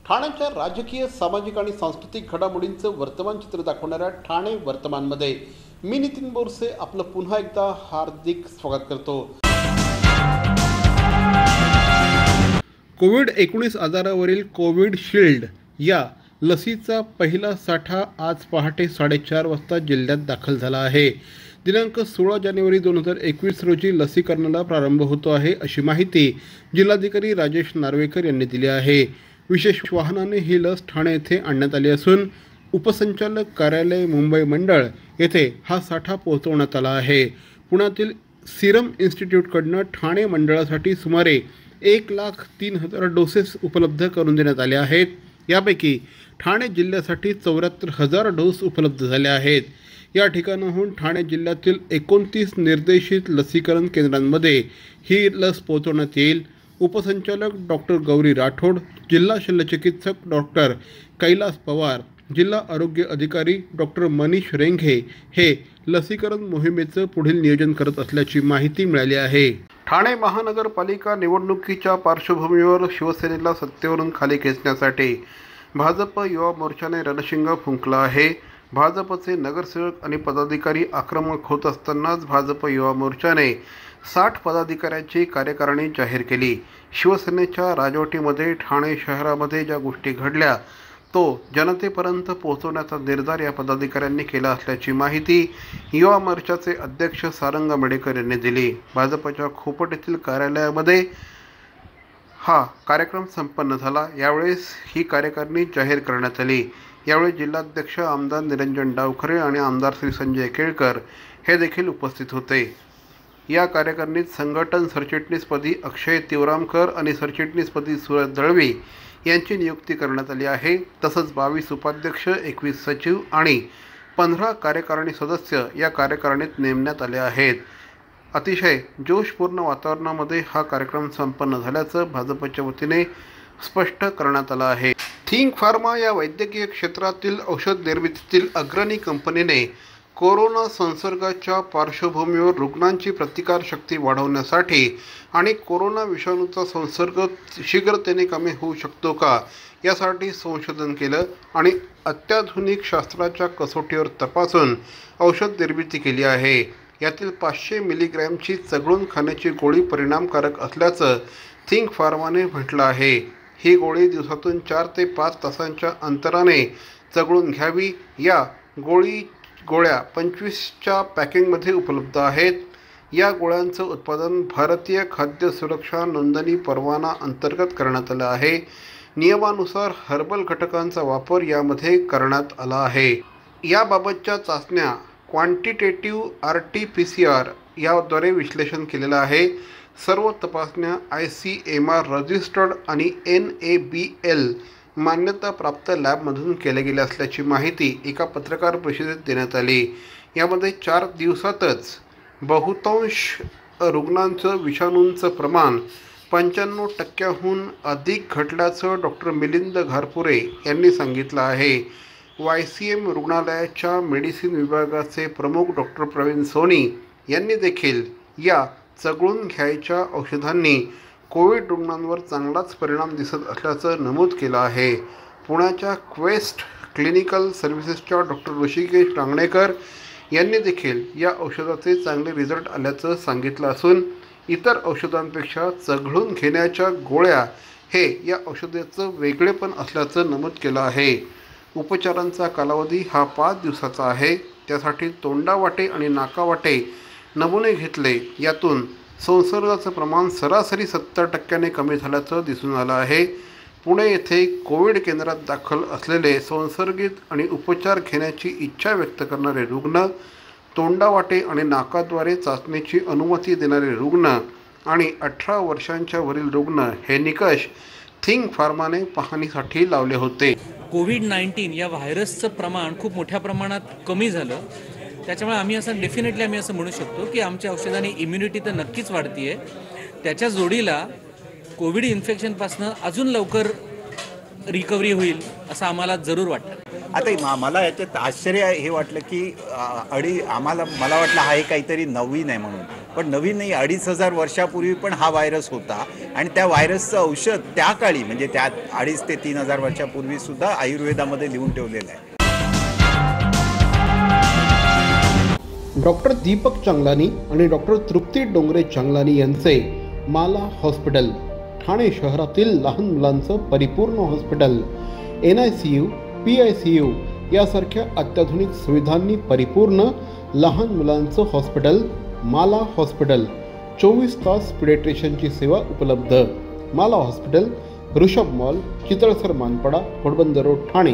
ठाण्याच्या राजकीय, सामाजिक आणि सांस्कृतिक घडामोडींचं वर्तमान चित्र दाखवणाऱ्या ठाणे वर्तमानमध्ये मी नितीन बोरसे आपलं पुन्हा एकदा हार्दिक स्वागत करतो। कोविड-19 आजारावरील कोविशिल्ड या लसीचा पहिला साठा आज पहाटे 4:30 वाजता जिल्ह्यात दाखल झाला आहे। दिनांक 16 जानेवारी 2021 रोजी लसीकरणाला प्रारंभ होतो आहे, अशी माहिती जिल्हाधिकारी राजेश नार्वेकर यांनी दिली आहे। विशेष वाहनाने ही लस ठाणे येथे आणण्यात आली असून उपसंचालक कार्यालय मुंबई मंडळ येथे हा साठा पोहोचवण्यात आला आहे। पुण्यातील सिरम इन्स्टिट्यूटकडून ठाणे मंडळासाठी सुमारे 1,03,000 डोसेस उपलब्ध करून देण्यात आले आहेत। यापैकी ठाणे जिल्ह्यासाठी 74,000 डोस उपलब्ध झाले आहेत। या ठिकाणाहून ठाणे जिल्ह्यातील 29 निर्देशित लसीकरण केंद्रांमध्ये ही लस पोहोचवण्यात येईल। उपसंचालक डॉक्टर गौरी राठोड, जिल्हा शल्यचिकित्सक डॉक्टर कैलास पवार, जिल्हा आरोग्य अधिकारी डॉक्टर मनीष रेंघे हे लसीकरण मोहिमेचं पुढील नियोजन करत असल्याची माहिती मिळाली आहे। ठाणे महानगरपालिका निवडणुकीच्या पार्श्वभूमीवर शिवसेनेला सत्तेवरून खाली खेचण्यासाठी भाजप युवा मोर्चाने रणशिंग फुंकला आहे। भाजपचे नगरसेवक आणि पदाधिकारी आक्रमक होत असतानाच भाजप युवा मोर्चाने 60 पदाधिकाऱ्यांची कार्यकारिणी जाहीर केली। शिवसेनेच्या राजवटीमध्ये ठाणे शहरामध्ये ज्या गोष्टी घडल्या तो जनतेपर्यंत पोहोचवण्याचा निर्धार या पदाधिकाऱ्यांनी केला असल्याची माहिती युवा मोर्चाचे अध्यक्ष सारंग मेडेकर यांनी दिली। भाजपच्या खोपट येथील कार्यालयामध्ये हा कार्यक्रम संपन्न झाला। यावेळेस ही कार्यकारिणी जाहीर करण्यात आली। यावेळी जिल्हाध्यक्ष आमदार निरंजन डावखरे आणि आमदार श्री संजय केळकर हे देखील उपस्थित होते। या कार्यकारिणीत संघटन सरचिटणीसपदी अक्षय तिवरामकर आणि सरचिटणीसपदी सूरज दळवी यांची नियुक्ती करण्यात आली आहे। तसंच 22 उपाध्यक्ष, 21 सचिव आणि 15 कार्यकारिणी सदस्य या कार्यकारिणीत नेमण्यात आले आहेत। अतिशय जोशपूर्ण वातावरणामध्ये हा कार्यक्रम संपन्न झाल्याचं भाजपच्या वतीने स्पष्ट करण्यात आलं आहे। थिंक फार्मा या वैद्यकीय क्षेत्रातील औषध निर्मितीतील अग्रणी कंपनीने कोरोना संसर्गाच्या पार्श्वभूमीवर रुग्णांची प्रतिकारशक्ती वाढवण्यासाठी आणि कोरोना विषाणूचा संसर्ग शीघ्रतेने कमी होऊ शकतो का यासाठी संशोधन केलं आणि अत्याधुनिक शास्त्राच्या कसोटीवर तपासून औषध निर्मिती केली आहे। यातील 500 मिलीग्रॅमची चघळून खाण्याची गोळी परिणामकारक असल्याचं थिंक फार्माने म्हटलं आहे। ही गोळी दिवसातून 4 ते 5 तासांच्या अंतराने चघळून घ्यावी। या गोळ्या 25च्या पॅकिंगमध्ये उपलब्ध आहेत। या गोळ्यांचं उत्पादन भारतीय खाद्य सुरक्षा नोंदणी परवाना अंतर्गत करण्यात आलं आहे। नियमानुसार हर्बल घटकांचा वापर यामध्ये करण्यात आला आहे। याबाबतच्या चाचण्या क्वांटिटेटिव्ह RT-PCR याद्वारे विश्लेषण केलेलं आहे। सर्व तपासण्या ICMR रजिस्टर्ड आणि NABL मान्यताप्राप्त लॅबमधून केल्या गेल्या असल्याची माहिती एका पत्रकार परिषदेत देण्यात आली। यामध्ये 4 दिवसातच बहुतांश रुग्णांचं विषाणूंचं प्रमाण 95% अधिक घटल्याचं डॉक्टर मिलिंद घारपुरे यांनी सांगितलं आहे। YCM रुग्णालयाच्या मेडिसिन विभागाचे प्रमुख डॉक्टर प्रवीण सोनी यांनी देखील या चघळून घ्यायच्या औषधांनी कोविड रुग्णांवर चांगलाच परिणाम दिसत असल्याचं नमूद केलं आहे। पुण्याच्या क्वेस्ट क्लिनिकल सर्व्हिसेसच्या डॉक्टर ऋषिकेश रांगणेकर यांनी देखील या औषधाचे चांगले रिझल्ट आल्याचं सांगितलं असून इतर औषधांपेक्षा चघळून घेण्याच्या गोळ्या हे या औषधाचं वेगळेपण असल्याचं नमूद केलं आहे। उपचारांचा कालावधी हा 5 दिवसाचा आहे। त्यासाठी तोंडावाटे आणि नाकावाटे नमुने घेतले। यातून संसर्गाचं प्रमाण सरासरी 70% कमी झाल्याचं दिसून आलं आहे। पुणे येथे कोविड केंद्रात दाखल असलेले संसर्गित आणि उपचार घेण्याची इच्छा व्यक्त करणारे रुग्ण, तोंडावाटे आणि नाकाद्वारे चाचणीची अनुमती देणारे रुग्ण आणि 18 वर्षांच्या वरील रुग्ण हे निकष थिंक फार्माने पाहणीसाठी लावले होते। कोविड-19 या व्हायरसचं प्रमाण खूप मोठ्या प्रमाणात कमी झालं। त्याच्यामुळे आम्ही असं म्हणू शकतो की आमच्या औषधाने इम्युनिटी तर नक्कीच वाढते आहे। त्याच्या जोडीला कोविड इन्फेक्शनपासून अजून लवकर रिकव्हरी होईल असं आम्हाला जरूर वाटतं। आता मला याच्यात आश्चर्य हे वाटलं की मला वाटलं हा काहीतरी नवीन आहे म्हणून, पण नवीन नाही, 2500 वर्षापूर्वी पण हा व्हायरस होता आणि त्या व्हायरसचं औषध त्या काळी म्हणजे त्या 2500 ते 3000 वर्षापूर्वी सुद्धा आयुर्वेदामध्ये लिहून ठेवलेलं आहे. डॉक्टर दीपक चांगलानी आणि डॉक्टर तृप्ती डोंगरे चांगलानी यांचे माला हॉस्पिटल, ठाणे शहरातील लहान मुलांचं परिपूर्ण हॉस्पिटल, NICU, PICU यासारख्या अत्याधुनिक सुविधांनी परिपूर्ण लहान मुलांचं हॉस्पिटल माला हॉस्पिटल. 24 तास पिडियाट्रिशियनची सेवा उपलब्ध. Mala hospital, Rishabh mall, Chitalsar Manpada, Ghodbunder road, Thane.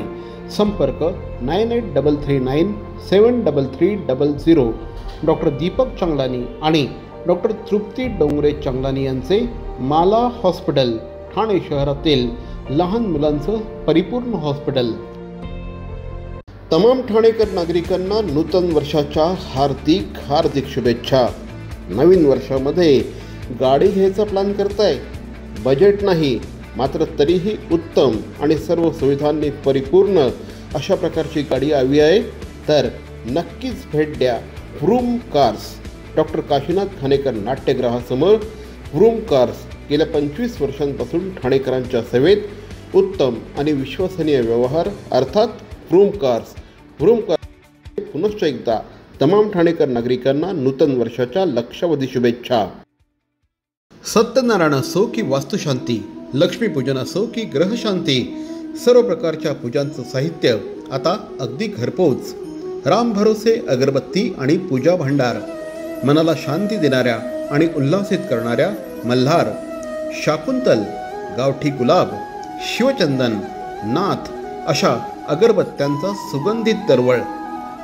संपर्क 9833973300. डॉक्टर दीपक चांगलानी आणि डॉक्टर तृप्ती डोंगरे चांगलानी यांचे माला हॉस्पिटल, ठाणे शहरातील लहान मुलांचं परिपूर्ण हॉस्पिटल. तमाम ठाणेकर नागरिकांना नूतन वर्षाच्या हार्दिक हार्दिक शुभेच्छा. नवीन वर्षामध्ये गाडी घ्यायचा प्लॅन करताय, बजेट नाही मात्र तरीही उत्तम आणि सर्व सुविधांनी परिपूर्ण अशा प्रकारची गाडी हवी आहे तर नक्कीच भेट द्या vroom cars. Doctor Kashinath Khanekar नाट्यगृहासमोर व्रूम कार्स गेल्या 25 वर्षांपासून ठाणेकरांच्या सेवेत उत्तम आणि विश्वसनीय व्यवहार अर्थात व्रूम कार्स. व्रूम कार्स पुनश्च एकदा तमाम ठाणेकर नागरिकांना नूतन वर्षाच्या लक्षावधी शुभेच्छा. सत्यनारायण असो की वास्तुशांती, लक्ष्मीपूजन असो की ग्रहशांती, सर्व प्रकारच्या पूजांचं साहित्य आता अगदी घरपोच. राम भरोसे अगरबत्ती आणि पूजा भांडार, मनाला शांती देणाऱ्या आणि उल्हासित करणाऱ्या मल्हार, शाकुंतल, गावठी गुलाब, शिवचंदन, नाथ अशा अगरबत्त्यांचा सुगंधित दरवळ.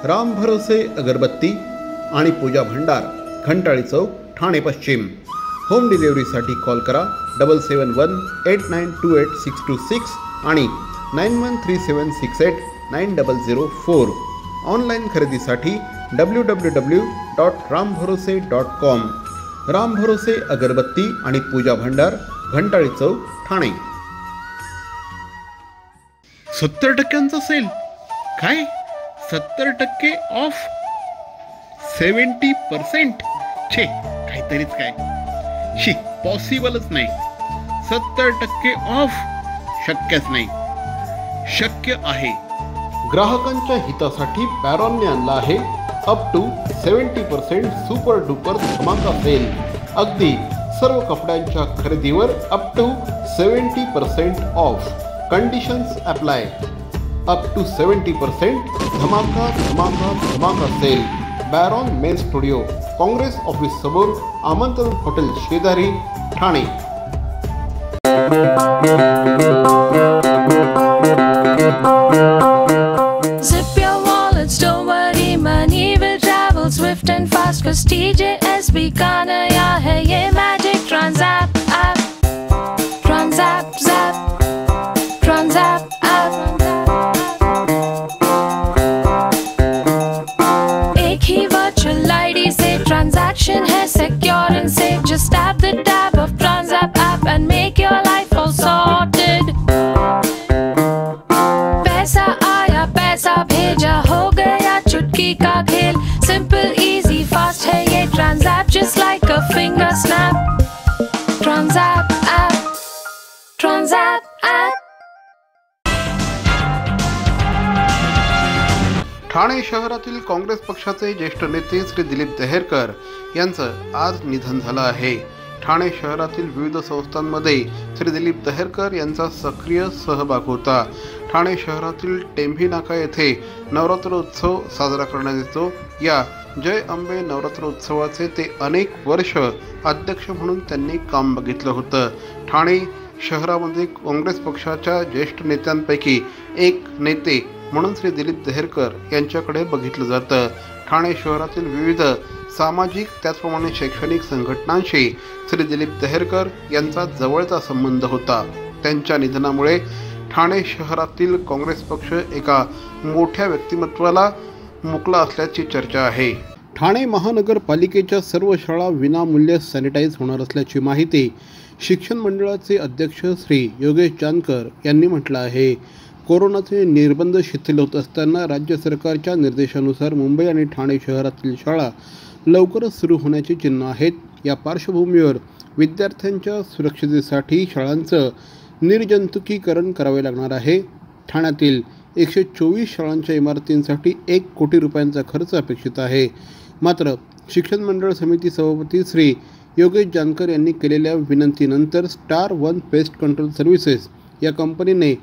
राम भरोसे अगरबत्ती आणि पूजा भांडार, घंटाळी चौक, ठाणे पश्चिम. होम डिलिव्हरीसाठी कॉल करा 7718928626 आणि 9137689004. ऑनलाईन खरेदीसाठी www.rambhorose.com. राम भरोसे अगरबत्ती आणि पूजा भांडार, घंटाळी चौक, ठाणे. 70% सेल. काय 70% ऑफ? 70%? छे, काहीतरीच काय. शी, पॉसिबलच नाही. 70% ऑफ शक्यच नाही. शक्य आहे. ग्राहकांच्या हितासाठी पॅरॉनने आणला आहे अप टू 70% सुपर डुपर धमाका सेल. अगदी सर्व कपड्यांच्या खरेदीवर up to 70% off. Conditions apply. Up to 70% धमाका धमाका धमाका sale. Baron men studio, Congress office समोर, आमंत्रण हॉटेल शेजारी, Thane. Zip your wallets, don't worry, money will travel swift and fast, cause TJSB का नया है ये Magic Transapp app. Transapp zap, Transapp app. एक ही virtual ID से transaction है secure and safe. Just tap the tab of Transapp app and make your life all sorted. पैसा आया पैसा भेजा हो गया चुटकी का खेल. Simple, easy, fast है ये Transapp, just like a finger snap. Transapp app, Transapp app. Thane शहरातील काँग्रेस पक्षाचे ज्येष्ठ नेते श्री दिलीप दहेरकर यांचं आज निधन झालं आहे. ठाणे शहरातील विविध संस्थांमध्ये श्री दिलीप दहेरकर यांचा सक्रिय सहभाग होता. ठाणे शहरातील टेंभी नाका येथे नवरात्रोत्सव साजरा करण्यात येतो. या जय अंबे नवरात्रोत्सवाचे ते अनेक वर्ष अध्यक्ष म्हणून त्यांनी काम बघितलं होतं. ठाणे शहरामध्ये काँग्रेस पक्षाच्या ज्येष्ठ नेत्यांपैकी एक नेते म्हणून श्री दिलीप दहेरकर यांच्याकडे बघितलं जातं. ठाणे शहरातील विविध सामाजिक त्याचप्रमाणे शैक्षणिक संघटनांशी श्री दिलीप दहेरकर यांचा जवळचा संबंध होता. त्यांच्या निधनामुळे ठाणे शहरातील काँग्रेस पक्ष एका मोठ्या व्यक्तिमत्वाला मुकला असल्याची चर्चा आहे. ठाणे महानगरपालिकेच्या सर्व शाळा विनामूल्य सॅनिटाईज होणार असल्याची माहिती शिक्षण मंडळाचे अध्यक्ष श्री योगेश जानकर यांनी म्हटलं आहे. कोरोनाचे निर्बंध शिथिल होत असताना राज्य सरकारच्या निर्देशानुसार मुंबई आणि ठाणे शहरातील शाळा लवकरच सुरू होण्याची चिन्ह आहेत. या पार्श्वभूमीवर विद्यार्थ्यांच्या सुरक्षिततेसाठी शाळांचं निर्जंतुकीकरण करावे लागणार आहे. ठाण्यातील 124 शाळांच्या इमारतींसाठी 1 कोटी रुपयांचा खर्च अपेक्षित आहे. मात्र शिक्षण मंडळ समिती सभापती श्री योगेश जानकर यांनी केलेल्या विनंतीनंतर star one pest control services या कंपनीने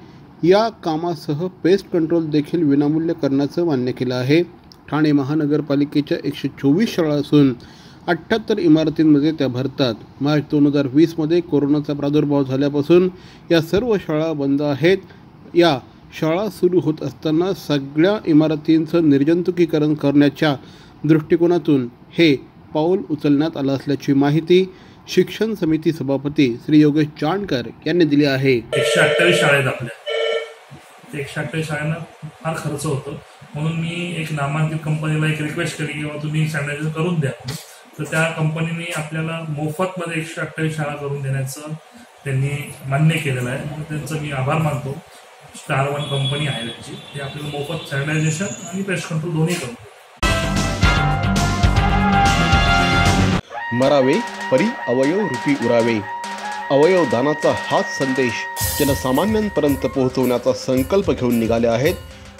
या कामासह पेस्ट कंट्रोल देखील विनामूल्य करण्याचं मान्य केलं आहे. ठाणे महानगरपालिकेच्या 124 शाळा असून 78 इमारतींमध्ये त्या भरतात. मार्च 2020मध्ये कोरोनाचा प्रादुर्भाव झाल्यापासून या सर्व शाळा बंद आहेत. या शाळा सुरू होत असताना सगळ्या इमारतींचं निर्जंतुकीकरण करण्याच्या दृष्टिकोनातून हे पाऊल उचलण्यात आलं असल्याची माहिती शिक्षण समिती सभापती श्री योगेश जानकर यांनी दिली आहे. 128 शाळा आहेत आपल्या. 128 शाळांना फार खर्च होतो, म्हणून मी एक नामांकित कंपनीला एक रिक्वेस्ट केली की तुम्ही सॅनिटायझर करून द्या. तर त्या कंपनीने आपल्याला मोफतमध्ये 128 शाळा करून देण्याचं त्यांनी मान्य केलेलं आहे. त्यांचं मी आभार मानतो. स्टार वन कंपनी आहे त्यांची, ते आपल्याला मोफत सॅनिटायझेशन आणि पेस्ट कंट्रोल दोन्ही करून. मरावे परी अवयव रूपी उरावे. अवयव दानाचा हाच संदेश जनसामान्यांपर्यंत पोहोचवण्याचा संकल्प घेऊन निघाले आहेत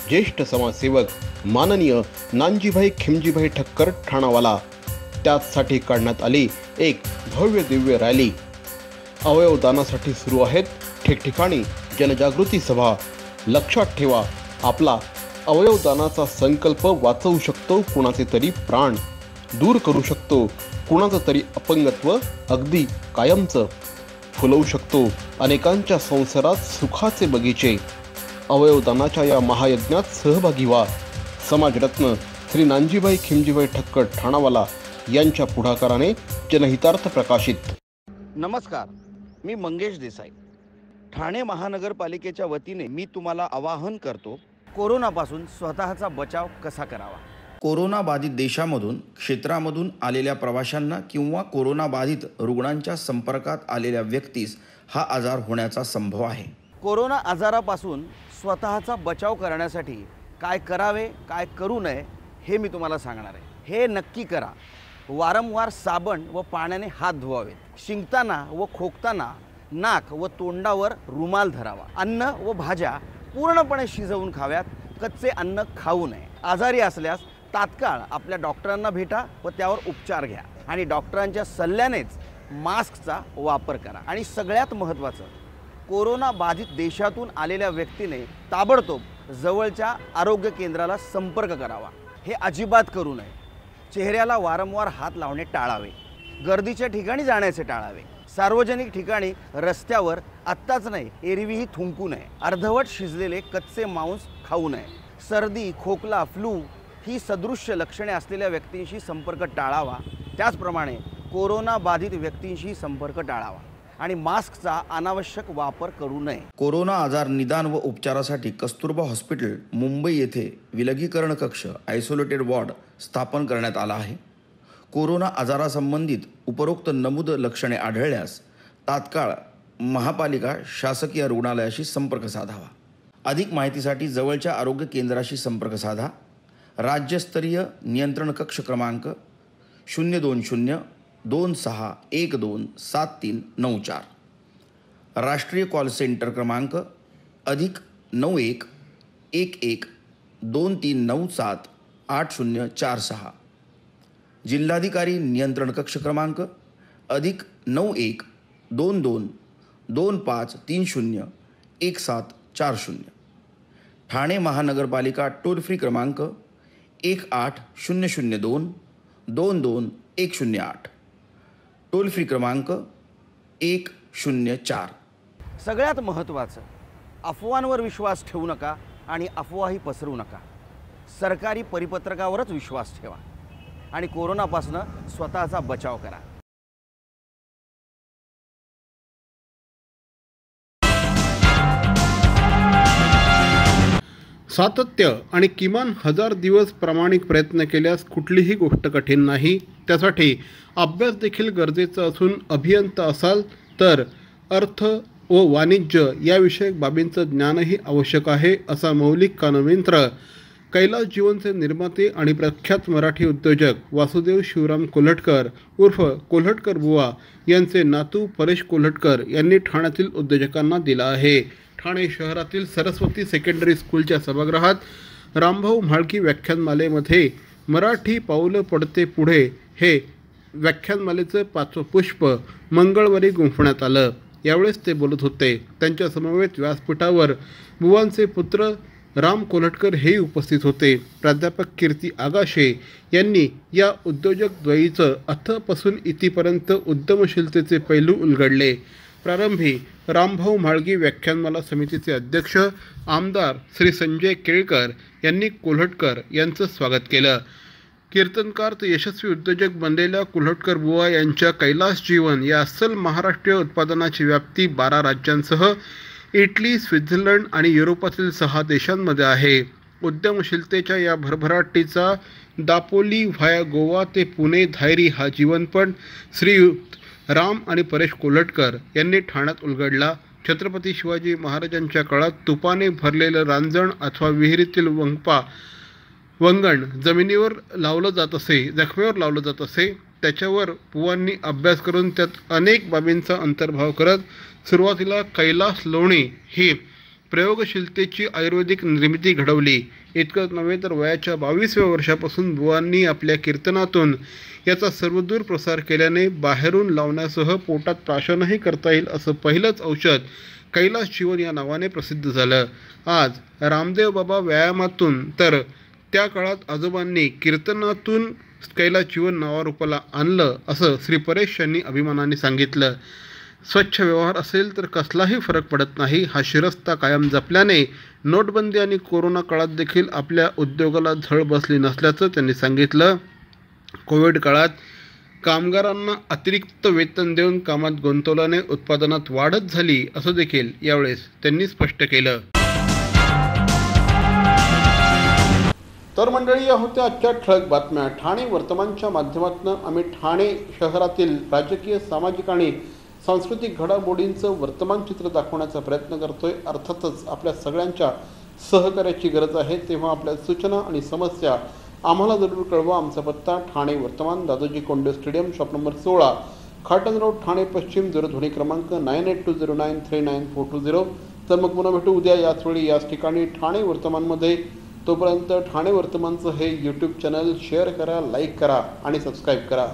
ज्येष्ठ समाजसेवक माननीय नानजीभाई खिमजीभाई ठक्कर ठाणावाला. त्यासाठी काढण्यात आली एक भव्य दिव्य रॅली. अवयव दानासाठी सुरू आहेत ठिकठिकाणी जनजागृती सभा. लक्षात ठेवा, आपला अवयव दानाचा संकल्प वाचवू शकतो कुणाचे तरी प्राण, दूर करू शकतो कुणाचं तरी अपंगत्व अगदी कायमचं, फुलवू शकतो अनेकांच्या संसारात सुखाचे बगीचे. अवयवदानाच्या या महायज्ञात सहभागी व्हा. समाजरत्न श्री नानजीभाई खिमजीभाई ठक्कर ठाणावाला यांच्या पुढाकाराने जनहितार्थ प्रकाशित. नमस्कार, मी मंगेश देसाई. ठाणे महानगरपालिकेच्या वतीने मी तुम्हाला आवाहन करतो, कोरोनापासून स्वतःचा बचाव कसा करावा. कोरोनाबाधित देशामधून क्षेत्रामधून आलेल्या प्रवाशांना किंवा कोरोनाबाधित रुग्णांच्या संपर्कात आलेल्या व्यक्तीस हा आजार होण्याचा संभव आहे. कोरोना आजारापासून स्वतःचा बचाव करण्यासाठी काय करावे काय करू नये हे मी तुम्हाला सांगणार आहे. हे नक्की करा. वारंवार साबण व पाण्याने हात धुवावेत. शिंकताना व खोकताना नाक व तोंडावर रुमाल धरावा. अन्न व भाज्या पूर्णपणे शिजवून खाव्यात. कच्चे अन्न खाऊ नये. आजारी असल्यास तात्काळ आपल्या डॉक्टरांना भेटा व त्यावर उपचार घ्या आणि डॉक्टरांच्या सल्ल्यानेच मास्कचा वापर करा. आणि सगळ्यात महत्त्वाचं, कोरोना बाधित देशातून आलेल्या व्यक्तीने ताबडतोब जवळच्या आरोग्य केंद्राला संपर्क करावा. हे अजिबात करू नये. चेहऱ्याला वारंवार हात लावणे टाळावे. गर्दीच्या ठिकाणी जाण्याचे टाळावे. सार्वजनिक ठिकाणी रस्त्यावर आत्ताच नाही एरवीही थुंकू नये. अर्धवट शिजलेले कच्चे मांस खाऊ नये. सर्दी, खोकला, फ्लू ही सदृश्य लक्षणे असलेल्या व्यक्तींशी संपर्क टाळावा. त्याचप्रमाणे कोरोना बाधित व्यक्तींशी संपर्क टाळावा आणि मास्कचा अनावश्यक वापर करू नये. कोरोना आजार निदान व उपचारासाठी कस्तुरबा हॉस्पिटल मुंबई येथे विलगीकरण कक्ष आयसोलेटेड वॉर्ड स्थापन करण्यात आला आहे. कोरोना आजारासंबंधित उपरोक्त नमूद लक्षणे आढळल्यास तात्काळ महापालिका शासकीय रुग्णालयाशी संपर्क साधावा. अधिक माहितीसाठी जवळच्या आरोग्य केंद्राशी संपर्क साधा. राज्यस्तरीय नियंत्रण कक्ष क्रमांक 02026127394. राष्ट्रीय कॉल सेंटर क्रमांक +91 11 2397 8046. जिल्हाधिकारी नियंत्रण कक्ष क्रमांक +91 22 2530 1740. ठाणे महानगरपालिका टोल फ्री क्रमांक 18002 22108. टोल फ्री क्रमांक 104. सगळ्यात महत्त्वाचं, अफवांवर विश्वास ठेवू नका आणि अफवाही पसरवू नका. सरकारी परिपत्रकावरच विश्वास ठेवा आणि कोरोनापासून स्वतःचा बचाव करा. सातत्य आणि किमान 1000 दिवस प्रामाणिक प्रयत्न केल्यास कुठलीही गोष्ट कठीण नाही. त्यासाठी अभ्यास देखील गरजेचा असून अभियंता असाल तर अर्थ व वाणिज्य याविषयक बाबींचं ज्ञानही आवश्यक आहे, असा मौलिक कानमंत्र कैलास जीवनचे निर्माते आणि प्रख्यात मराठी उद्योजक वासुदेव शिवराम कोल्हटकर उर्फ कोल्हटकर बुवा यांचे नातू परेश कोल्हटकर यांनी ठाण्यातील उद्योजकांना दिला आहे. ठाणे शहरातील सरस्वती सेकंडरी स्कूलच्या सभागृहात रामभाऊ म्हाळकी व्याख्यानमालेमध्ये मराठी पाऊलं पडते पुढे हे व्याख्यानमालेचं 5वं पुष्प मंगळवारी गुंफण्यात आलं. यावेळेस ते बोलत होते. त्यांच्या समवेत व्यासपीठावर बुवांचे पुत्र राम कोल्हटकर हे उपस्थित होते. प्राध्यापक कीर्ती आगाशे यांनी या उद्योजक द्वयीचं अथपासून इतीपर्यंत उद्यमशीलतेचे पैलू उलगडले. प्रारंभी रामभाऊ म्हाळगी व्याख्यानमाला समितीचे अध्यक्ष आमदार श्री संजय केळकर यांनी कोल्हटकर यांचं स्वागत केलं. कीर्तनकार ते यशस्वी उद्योजक बनलेल्या कोल्हटकर बुवा यांच्या कैलास जीवन या अस्सल महाराष्ट्रीय उत्पादनाची व्याप्ती 12 राज्यांसह इटली, स्वित्झर्लंड आणि युरोपातील 6 देशांमध्ये आहे. उद्यमशीलतेच्या या भरभराटीचा दापोली व्हाया गोवा ते पुणे धायरी हा जीवनपट श्रीयुत राम आणि परेश कोल्हटकर यांनी ठाण्यात उलगडला. छत्रपती शिवाजी महाराजांच्या काळात तुपाने भरलेलं रांजण अथवा विहिरीतील वंगण जमिनीवर लावलं जात असे, जखमेवर लावलं जात असे. त्याच्यावर बुवांनी अभ्यास करून त्यात अनेक बाबींचा अंतर्भाव करत सुरुवातीला कैलास लोणी ही प्रयोगशीलतेची आयुर्वेदिक निर्मिती घडवली. इतकंच नव्हे तर वयाच्या 22व्या वर्षापासून बुवांनी आपल्या कीर्तनातून याचा सर्वदूर प्रसार केल्याने बाहेरून लावण्यासह पोटात प्राशनही करता येईल असं पहिलंच औषध कैलास जीवन या नावाने प्रसिद्ध झालं. आज रामदेव बाबा व्यायामातून तर त्या काळात आजोबांनी कीर्तनातून कैलास जीवन नावारूपाला आणलं असं श्री परेश यांनी अभिमानाने सांगितलं. स्वच्छ व्यवहार असेल तर कसलाही फरक पडत नाही हा शिरस्ता कायम जपल्याने नोटबंदी आणि कोरोना काळात देखील आपल्या उद्योगाला झळ बसली नसल्याचं त्यांनी सांगितलं. कोविड काळात कामगारांना अतिरिक्त वेतन देऊन कामात गुंतवल्याने उत्पादनात वाढच झाली असं देखील यावेळेस त्यांनी स्पष्ट केलं. तर मंडळी, या होत्या आजच्या ठळक बातम्या. ठाणे वर्तमानच्या माध्यमातून आम्ही ठाणे शहरातील राजकीय, सामाजिक आणि सांस्कृतिक घडामोडींचं वर्तमान चित्र दाखवण्याचा प्रयत्न करतोय. अर्थातच आपल्या सगळ्यांच्या सहकार्याची गरज आहे. तेव्हा आपल्या सूचना आणि समस्या आम्हाला जरूर कळवा. आमचा पत्ता ठाणे वर्तमान, Dadoji Konde stadium, shop number 16, Khatan road, Thane पश्चिम, दूरध्वनी क्रमांक 9820939420. तर मग पुन्हा भेटू उद्या याच वेळी याच ठिकाणी ठाणे वर्तमानमध्ये. तोपर्यंत ठाणे वर्तमानचं हे यूट्यूब चॅनल शेअर करा, लाईक करा आणि सबस्क्राईब करा.